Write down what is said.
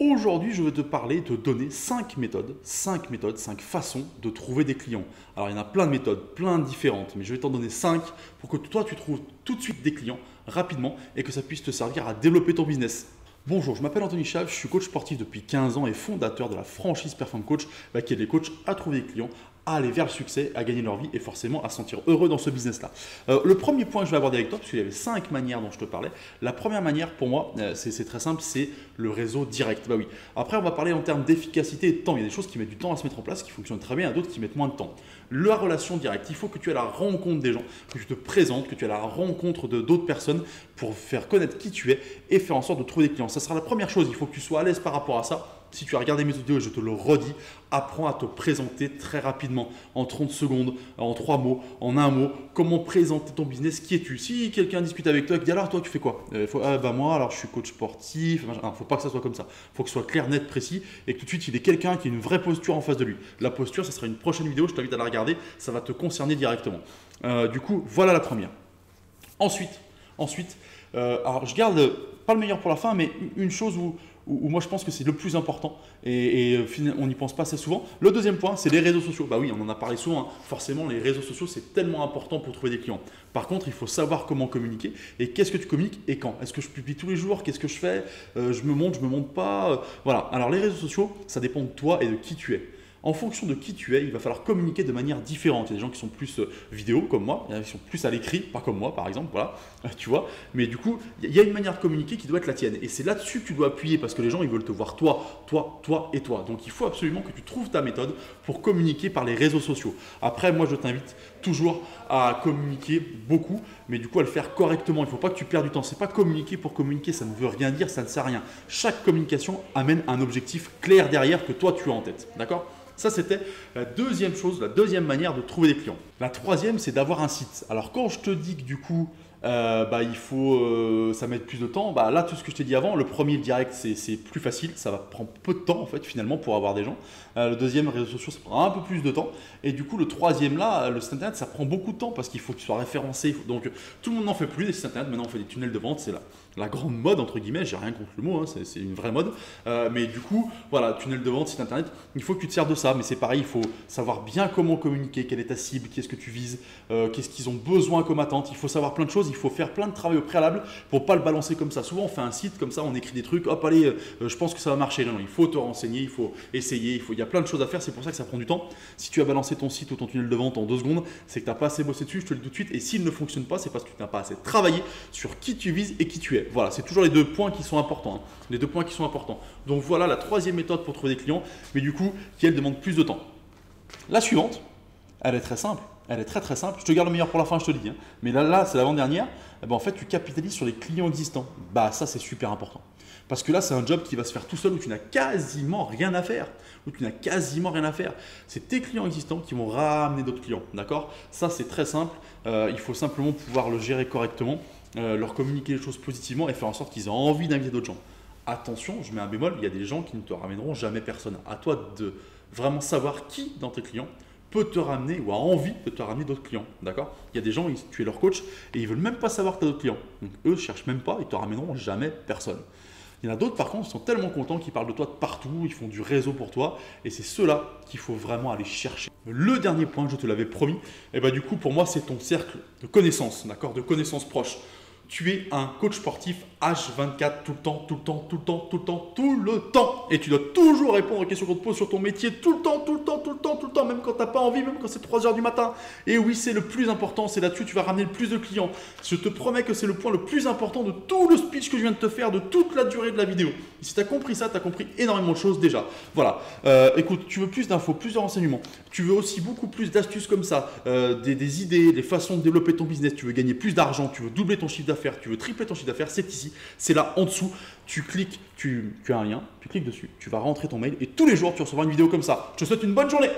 Aujourd'hui, je vais te parler, te donner 5 méthodes, 5 façons de trouver des clients. Alors, il y en a plein de méthodes, plein de différentes, mais je vais t'en donner 5 pour que toi, tu trouves tout de suite des clients rapidement et que ça puisse te servir à développer ton business. Bonjour, je m'appelle Anthony Chave, je suis coach sportif depuis 15 ans et fondateur de la franchise Perform Coach qui aide les coachs à trouver des clients, à aller vers le succès, à gagner leur vie et forcément à se sentir heureux dans ce business-là. Le premier point que je vais aborder avec toi, parce qu'il y avait 5 manières dont je te parlais, la première manière pour moi, c'est très simple, c'est le réseau direct. Bah oui. Après, on va parler en termes d'efficacité et de temps. Il y a des choses qui mettent du temps à se mettre en place, qui fonctionnent très bien, il y a d'autres qui mettent moins de temps. La relation directe, il faut que tu aies la rencontre des gens, que tu te présentes, que tu aies la rencontre d'autres personnes pour faire connaître qui tu es et faire en sorte de trouver des clients. Ça sera la première chose, il faut que tu sois à l'aise par rapport à ça. Si tu as regardé mes vidéos, et je te le redis, apprends à te présenter très rapidement, en 30 secondes, en 3 mots, en un mot, comment présenter ton business, qui es-tu. Si quelqu'un discute avec toi et dit alors toi tu fais quoi, moi alors je suis coach sportif, il ne faut pas que ça soit comme ça, il faut que ce soit clair, net, précis et que tout de suite il ait quelqu'un qui ait une vraie posture en face de lui. La posture, ça sera une prochaine vidéo, je t'invite à la regarder, ça va te concerner directement. Du coup, voilà la première. Ensuite, alors je garde pas le meilleur pour la fin, mais une chose où moi je pense que c'est le plus important et on n'y pense pas assez souvent. Le deuxième point, c'est les réseaux sociaux. Bah oui, on en a parlé souvent, hein. Forcément, les réseaux sociaux, c'est tellement important pour trouver des clients. Par contre, il faut savoir comment communiquer et qu'est-ce que tu communiques et quand. Est-ce que je publie tous les jours? Qu'est-ce que je fais? Je me monte pas. Voilà. Alors les réseaux sociaux, ça dépend de toi et de qui tu es. En fonction de qui tu es, il va falloir communiquer de manière différente. Il y a des gens qui sont plus vidéo comme moi, il y en a qui sont plus à l'écrit, pas comme moi par exemple, voilà, tu vois. Mais du coup, il y a une manière de communiquer qui doit être la tienne. Et c'est là-dessus que tu dois appuyer parce que les gens, ils veulent te voir toi et toi. Donc il faut absolument que tu trouves ta méthode pour communiquer par les réseaux sociaux. Après, moi, je t'invite toujours à communiquer beaucoup, mais du coup à le faire correctement. Il ne faut pas que tu perdes du temps. C'est pas communiquer pour communiquer, ça ne veut rien dire, ça ne sert à rien. Chaque communication amène un objectif clair derrière que toi tu as en tête. D'accord ? Ça, c'était la deuxième chose, la deuxième manière de trouver des clients. La troisième, c'est d'avoir un site. Alors, quand je te dis que du coup, il faut ça met plus de temps, là, tout ce que je t'ai dit avant, le premier, le direct, c'est plus facile. Ça va prendre peu de temps, en fait, finalement, pour avoir des gens. Le deuxième, les réseaux sociaux, ça prend un peu plus de temps. Et du coup, le troisième, là, le site internet, ça prend beaucoup de temps parce qu'il faut que tu sois référencé. Donc, tout le monde n'en fait plus des sites internet. Maintenant, on fait des tunnels de vente. C'est la grande mode, entre guillemets. J'ai rien contre le mot, hein, c'est une vraie mode. Mais du coup, voilà, tunnel de vente, site internet, il faut que tu te sers de ça. Mais c'est pareil, il faut savoir bien comment communiquer, quelle est ta cible, qu'est-ce que tu vises, qu'est-ce qu'ils ont besoin comme attente. Il faut savoir plein de choses, il faut faire plein de travail au préalable pour pas le balancer comme ça. Souvent, on fait un site comme ça, on écrit des trucs, hop, allez, je pense que ça va marcher. Non, il faut te renseigner, il faut essayer, il y a plein de choses à faire. C'est pour ça que ça prend du temps. Si tu as balancé ton site ou ton tunnel de vente en 2 secondes, c'est que tu n'as pas assez bossé dessus, je te le dis tout de suite. Et s'il ne fonctionne pas, c'est parce que tu n'as pas assez travaillé sur qui tu vises et qui tu es. Voilà, c'est toujours les 2 points qui sont importants. Hein. Les 2 points qui sont importants. Donc voilà la troisième méthode pour trouver des clients, mais du coup, qui elle demande plus de temps. La suivante, elle est très simple. Elle est très simple. Je te garde le meilleur pour la fin, je te le dis. Hein. Mais là c'est l'avant-dernière. En fait, tu capitalises sur les clients existants. Ça, c'est super important. Parce que là, c'est un job qui va se faire tout seul où tu n'as quasiment rien à faire. C'est tes clients existants qui vont ramener d'autres clients. D'accord? Ça, c'est très simple. Il faut simplement pouvoir le gérer correctement, leur communiquer les choses positivement et faire en sorte qu'ils aient envie d'inviter d'autres gens. Attention, je mets un bémol, il y a des gens qui ne te ramèneront jamais personne. À toi de vraiment savoir qui dans tes clients peut te ramener ou a envie de te ramener d'autres clients. D'accord? Il y a des gens, tu es leur coach et ils ne veulent même pas savoir que tu as d'autres clients. Donc eux ne cherchent même pas, ils ne te ramèneront jamais personne. Il y en a d'autres par contre qui sont tellement contents qu'ils parlent de toi de partout, ils font du réseau pour toi et c'est ceux-là qu'il faut vraiment aller chercher. Le dernier point, je te l'avais promis, du coup pour moi c'est ton cercle de connaissances, d'accord, de connaissances proches. Tu es un coach sportif H24 tout le temps. Et tu dois toujours répondre aux questions qu'on te pose sur ton métier tout le temps, même quand tu n'as pas envie, même quand c'est 3 heures du matin. Et oui, c'est le plus important, c'est là-dessus que tu vas ramener le plus de clients. Je te promets que c'est le point le plus important de tout le speech que je viens de te faire, de toute la durée de la vidéo. Et si tu as compris ça, tu as compris énormément de choses déjà. Voilà. Écoute, tu veux plus d'infos, plus de renseignements. Tu veux aussi beaucoup plus d'astuces comme ça, des idées, des façons de développer ton business. Tu veux gagner plus d'argent, tu veux doubler ton chiffre d'affaires, tu veux tripler ton chiffre d'affaires, c'est ici, c'est là en dessous. Tu cliques, tu as un lien, tu cliques dessus, tu vas rentrer ton mail et tous les jours tu recevras une vidéo comme ça. Je te souhaite une bonne journée.